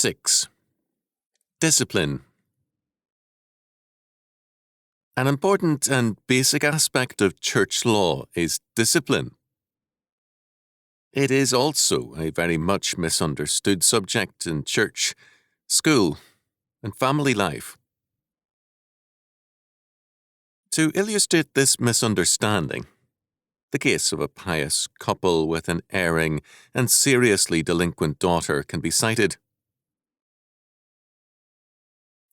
6. Discipline. An important and basic aspect of church law is discipline. It is also a very much misunderstood subject in church, school, and family life. To illustrate this misunderstanding, the case of a pious couple with an erring and seriously delinquent daughter can be cited.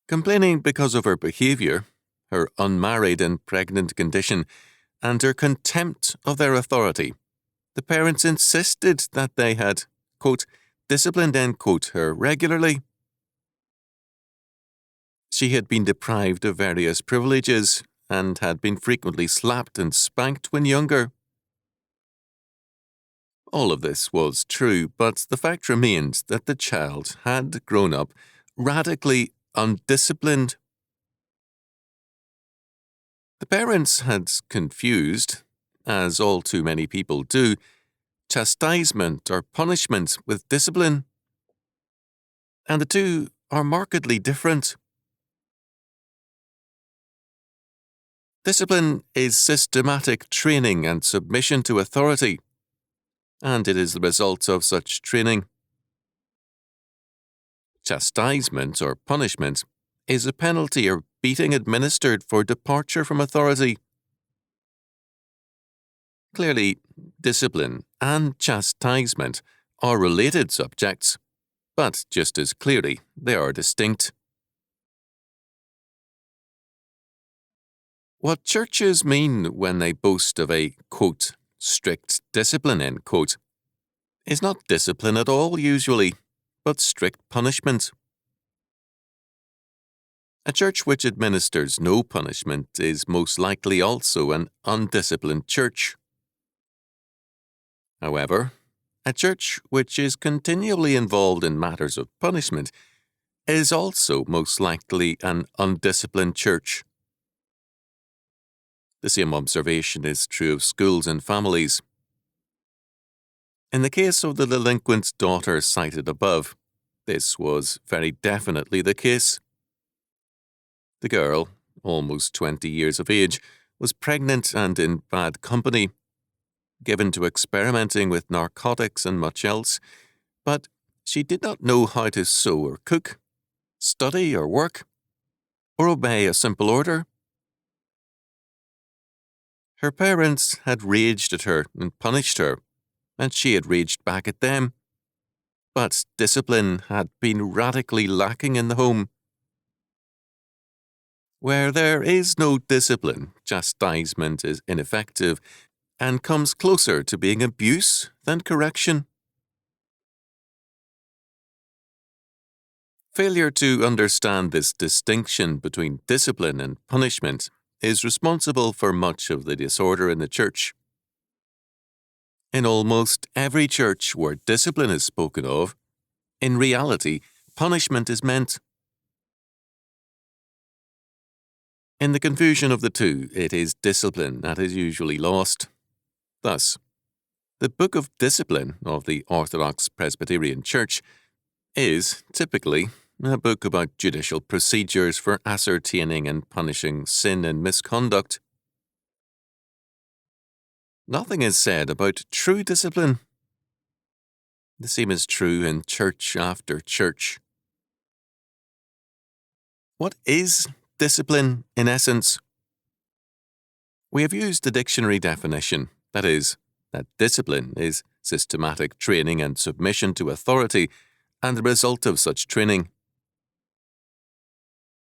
Complaining because of her behaviour, her unmarried and pregnant condition, and her contempt of their authority, the parents insisted that they had, quote, disciplined, end quote, her regularly. She had been deprived of various privileges and had been frequently slapped and spanked when younger. All of this was true, but the fact remained that the child had grown up radically undisciplined. The parents had confused, as all too many people do, chastisement or punishment with discipline. And the two are markedly different. Discipline is systematic training and submission to authority, and it is the result of such training. Chastisement or punishment is a penalty or beating administered for departure from authority. Clearly, discipline and chastisement are related subjects, but just as clearly they are distinct. What churches mean when they boast of a, quote, strict discipline, end quote, is not discipline at all usually, but strict punishment. A church which administers no punishment is most likely also an undisciplined church. However, a church which is continually involved in matters of punishment is also most likely an undisciplined church. The same observation is true of schools and families. In the case of the delinquent daughter cited above, this was very definitely the case. The girl, almost 20 years of age, was pregnant and in bad company, given to experimenting with narcotics and much else, but she did not know how to sew or cook, study or work, or obey a simple order. Her parents had raged at her and punished her, and she had raged back at them. But discipline had been radically lacking in the home. Where there is no discipline, chastisement is ineffective and comes closer to being abuse than correction. Failure to understand this distinction between discipline and punishment is responsible for much of the disorder in the church. In almost every church where discipline is spoken of, in reality, punishment is meant. In the confusion of the two, it is discipline that is usually lost. Thus, the Book of Discipline of the Orthodox Presbyterian Church is, typically, a book about judicial procedures for ascertaining and punishing sin and misconduct. Nothing is said about true discipline. The same is true in church after church. What is discipline, in essence? We have used the dictionary definition, that is, that discipline is systematic training and submission to authority, and the result of such training.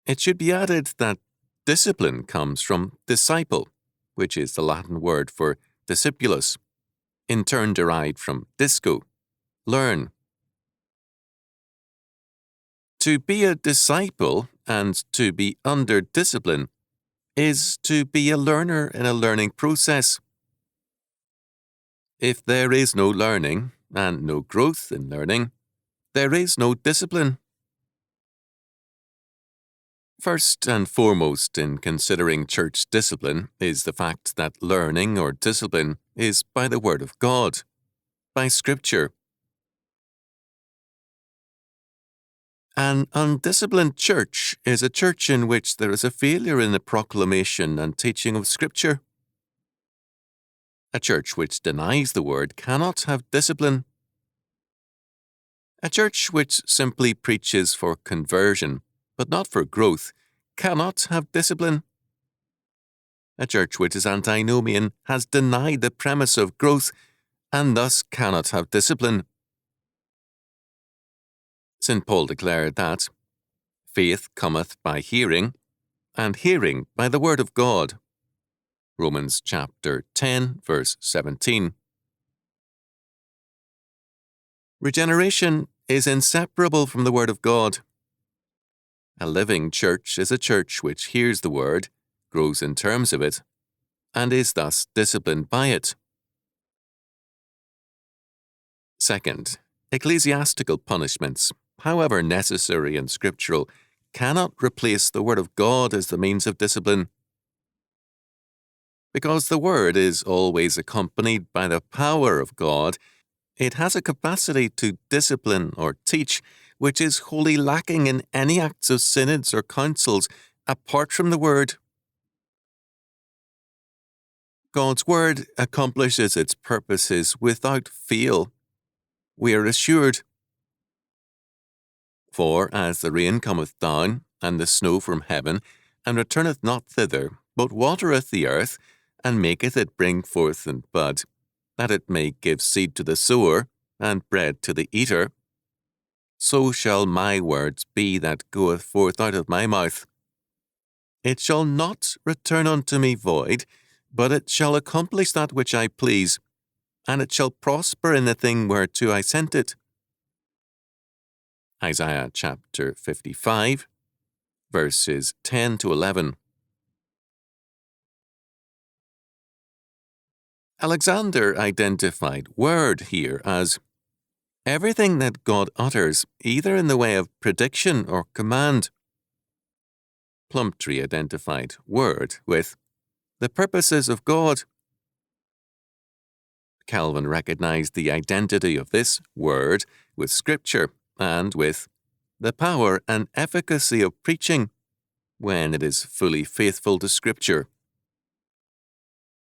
It should be added that discipline comes from disciple, which is the Latin word for discipulus, in turn derived from disco, learn. To be a disciple and to be under discipline is to be a learner in a learning process. If there is no learning and no growth in learning, there is no discipline. First and foremost in considering church discipline is the fact that learning or discipline is by the Word of God, by Scripture. An undisciplined church is a church in which there is a failure in the proclamation and teaching of Scripture. A church which denies the word cannot have discipline. A church which simply preaches for conversion, but not for growth, cannot have discipline. A church which is antinomian has denied the premise of growth and thus cannot have discipline. St. Paul declared that faith cometh by hearing, and hearing by the word of God. Romans chapter 10, verse 17. Regeneration is inseparable from the word of God. A living church is a church which hears the word, grows in terms of it, and is thus disciplined by it. Second, ecclesiastical punishments, however necessary and scriptural, cannot replace the word of God as the means of discipline. Because the word is always accompanied by the power of God, it has a capacity to discipline or teach which is wholly lacking in any acts of synods or councils apart from the word. God's word accomplishes its purposes without fail. We are assured. For as the rain cometh down, and the snow from heaven, and returneth not thither, but watereth the earth, and maketh it bring forth and bud, that it may give seed to the sower, and bread to the eater, so shall my words be that goeth forth out of my mouth. It shall not return unto me void, but it shall accomplish that which I please, and it shall prosper in the thing whereto I sent it. Isaiah chapter 55, verses 10 to 11. Alexander identified word here as everything that God utters, either in the way of prediction or command. Plumptre identified word with the purposes of God. Calvin recognized the identity of this word with Scripture and with the power and efficacy of preaching when it is fully faithful to Scripture.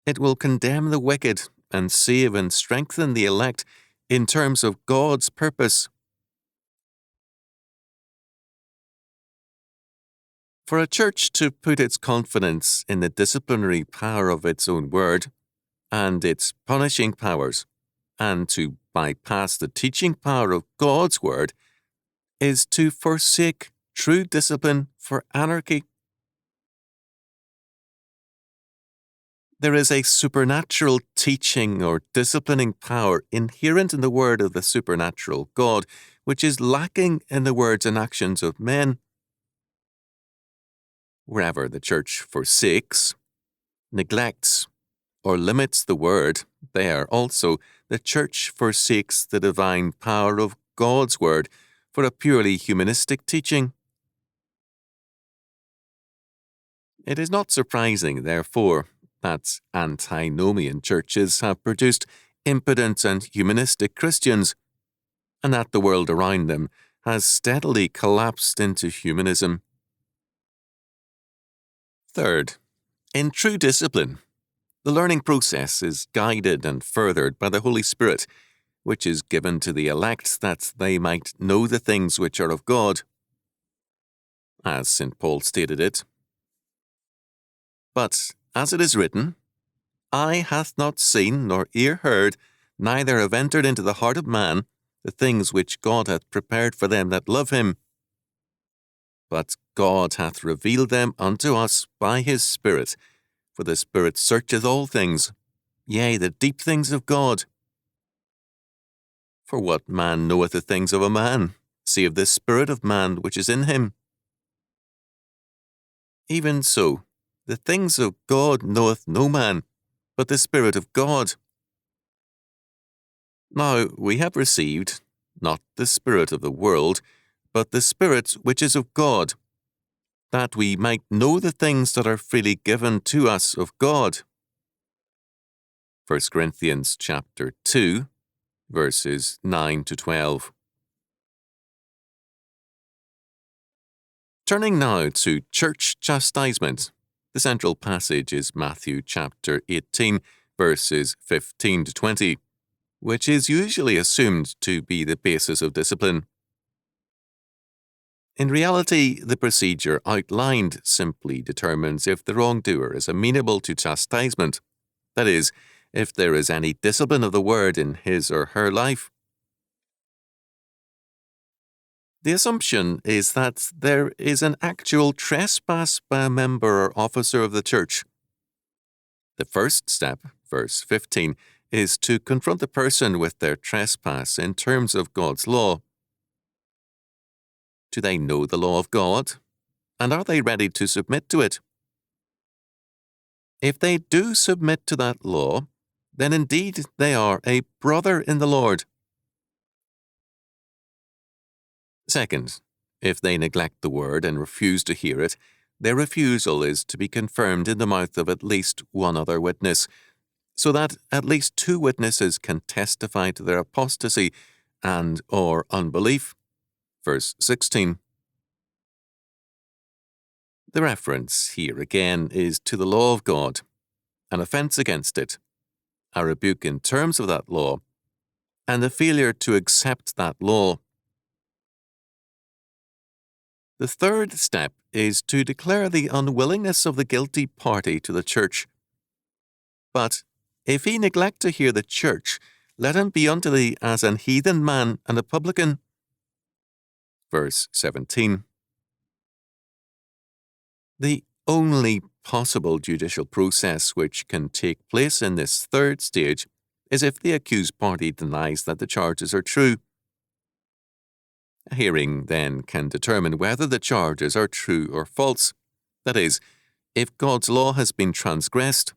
It will condemn the wicked and save and strengthen the elect in terms of God's purpose. For a church to put its confidence in the disciplinary power of its own word and its punishing powers, and to bypass the teaching power of God's word, is to forsake true discipline for anarchy. There is a supernatural teaching or disciplining power inherent in the word of the supernatural God, which is lacking in the words and actions of men. Wherever the church forsakes, neglects, or limits the word, there also the church forsakes the divine power of God's word for a purely humanistic teaching. It is not surprising, therefore, that antinomian churches have produced impotent and humanistic Christians, and that the world around them has steadily collapsed into humanism. Third, in true discipline, the learning process is guided and furthered by the Holy Spirit, which is given to the elect that they might know the things which are of God. As St. Paul stated it, but as it is written, eye hath not seen, nor ear heard, neither have entered into the heart of man the things which God hath prepared for them that love him. But God hath revealed them unto us by his Spirit, for the Spirit searcheth all things, yea, the deep things of God. For what man knoweth the things of a man, save the spirit of man which is in him? Even so, the things of God knoweth no man, but the Spirit of God. Now we have received, not the spirit of the world, but the Spirit which is of God, that we might know the things that are freely given to us of God. 1 Corinthians chapter 2, verses 9 to 12. Turning now to church chastisement, the central passage is Matthew chapter 18, verses 15 to 20, which is usually assumed to be the basis of discipline. In reality, the procedure outlined simply determines if the wrongdoer is amenable to chastisement, that is, if there is any discipline of the word in his or her life. The assumption is that there is an actual trespass by a member or officer of the church. The first step, verse 15, is to confront the person with their trespass in terms of God's law. Do they know the law of God? And are they ready to submit to it? If they do submit to that law, then indeed they are a brother in the Lord. Second, if they neglect the word and refuse to hear it, their refusal is to be confirmed in the mouth of at least one other witness, so that at least two witnesses can testify to their apostasy and or unbelief. Verse 16. The reference here again is to the law of God, an offence against it, a rebuke in terms of that law, and a failure to accept that law. The third step is to declare the unwillingness of the guilty party to the church. But if he neglect to hear the church, let him be unto thee as an heathen man and a publican. Verse 17. The only possible judicial process which can take place in this third stage is if the accused party denies that the charges are true. A hearing then can determine whether the charges are true or false, that is, if God's law has been transgressed.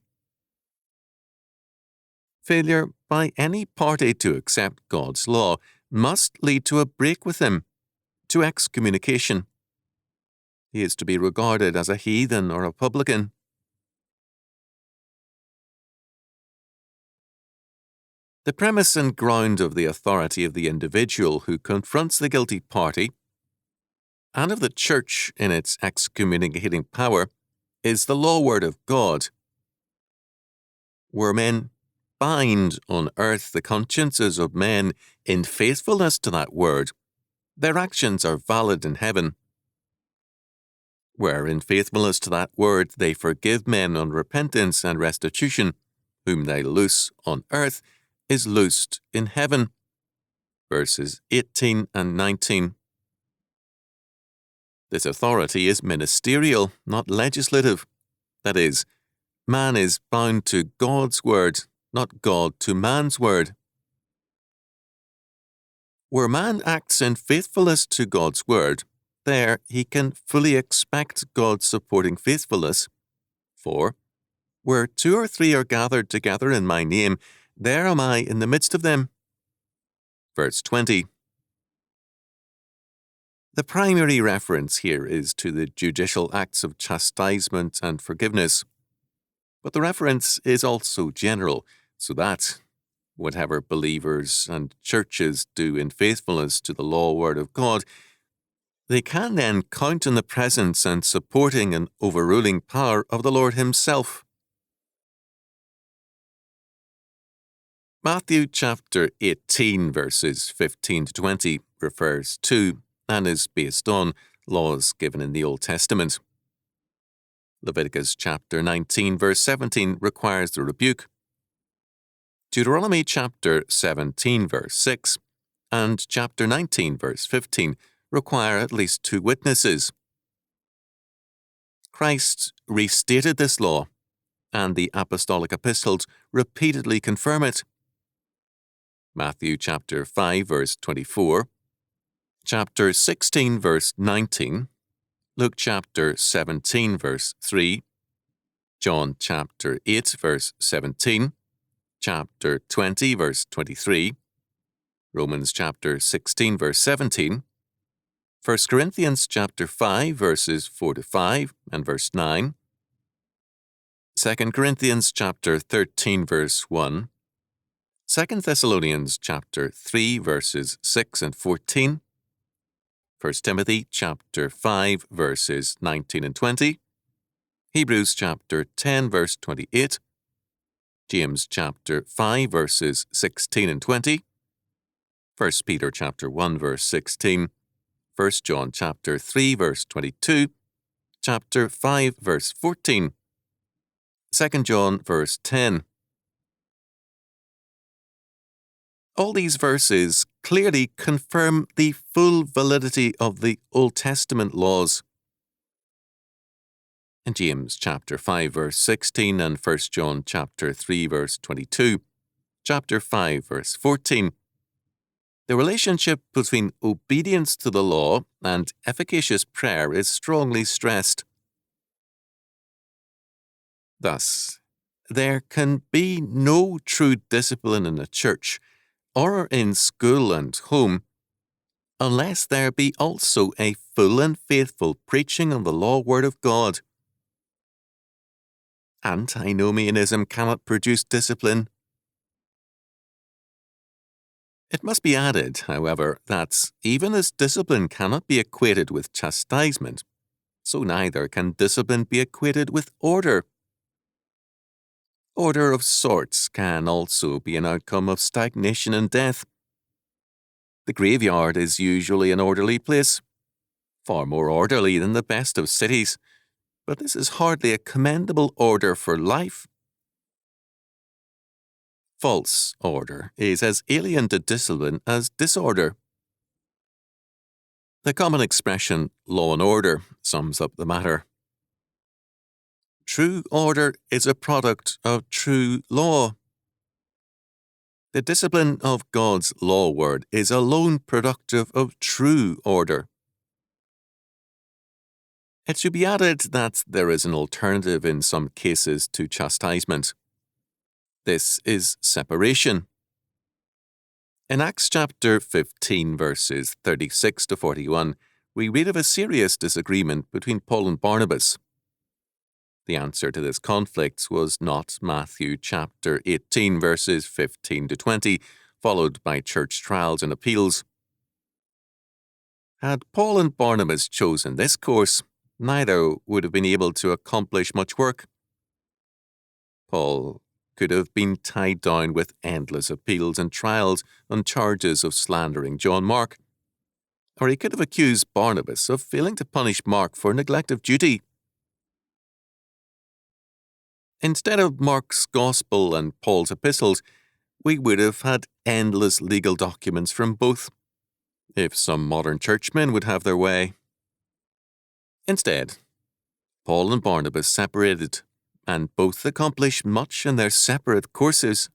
Failure by any party to accept God's law must lead to a break with him, to excommunication. He is to be regarded as a heathen or a publican. The premise and ground of the authority of the individual who confronts the guilty party, and of the church in its excommunicating power, is the law word of God. Were men bind on earth the consciences of men in faithfulness to that word, their actions are valid in heaven. Where in faithfulness to that word they forgive men on repentance and restitution, whom they loose on earth is loosed in heaven. Verses 18 and 19. This authority is ministerial, not legislative. That is, man is bound to God's word, not God to man's word. Where man acts in faithfulness to God's word, there he can fully expect God's supporting faithfulness. For, where two or three are gathered together in my name, there am I in the midst of them. Verse 20. The primary reference here is to the judicial acts of chastisement and forgiveness. But the reference is also general, so that whatever believers and churches do in faithfulness to the law word of God, they can then count on the presence and supporting and overruling power of the Lord himself. Matthew chapter 18, verses 15 to 20 refers to, and is based on, laws given in the Old Testament. Leviticus chapter 19, verse 17 requires the rebuke. Deuteronomy chapter 17, verse 6, and chapter 19, verse 15 require at least two witnesses. Christ restated this law, and the apostolic epistles repeatedly confirm it. Matthew chapter 5, verse 24, chapter 16, verse 19, Luke chapter 17, verse 3, John chapter 8, verse 17, chapter 20, verse 23, Romans chapter 16, verse 17, 1 Corinthians chapter 5, verses 4 to 5 and verse 9, 2 Corinthians chapter 13, verse 1, 2 Thessalonians chapter 3, verses 6 and 14, 1 Timothy chapter 5 verses 19 and 20, Hebrews chapter 10 verse 28, James chapter 5 verses 16 and 20, 1 Peter chapter 1 verse 16, 1 John chapter 3 verse 22, chapter 5 verse 14, 2 John verse 10. All these verses clearly confirm the full validity of the Old Testament laws. In James chapter 5 verse 16 and 1 John chapter 3 verse 22, chapter 5 verse 14, the relationship between obedience to the law and efficacious prayer is strongly stressed. Thus, there can be no true discipline in a church or in school and home unless there be also a full and faithful preaching of the law word of God. Antinomianism cannot produce discipline. It must be added, however, that even as discipline cannot be equated with chastisement, so neither can discipline be equated with order. Order of sorts can also be an outcome of stagnation and death. The graveyard is usually an orderly place, far more orderly than the best of cities, but this is hardly a commendable order for life. False order is as alien to discipline as disorder. The common expression, law and order, sums up the matter. True order is a product of true law. The discipline of God's law word is alone productive of true order. It should be added that there is an alternative in some cases to chastisement. This is separation. In Acts chapter 15 verses 36 to 41, we read of a serious disagreement between Paul and Barnabas. The answer to this conflict was not Matthew chapter 18 verses 15 to 20, followed by church trials and appeals. Had Paul and Barnabas chosen this course, neither would have been able to accomplish much work. Paul could have been tied down with endless appeals and trials on charges of slandering John Mark, or he could have accused Barnabas of failing to punish Mark for neglect of duty. Instead of Mark's Gospel and Paul's epistles, we would have had endless legal documents from both, if some modern churchmen would have their way. Instead, Paul and Barnabas separated, and both accomplished much in their separate courses.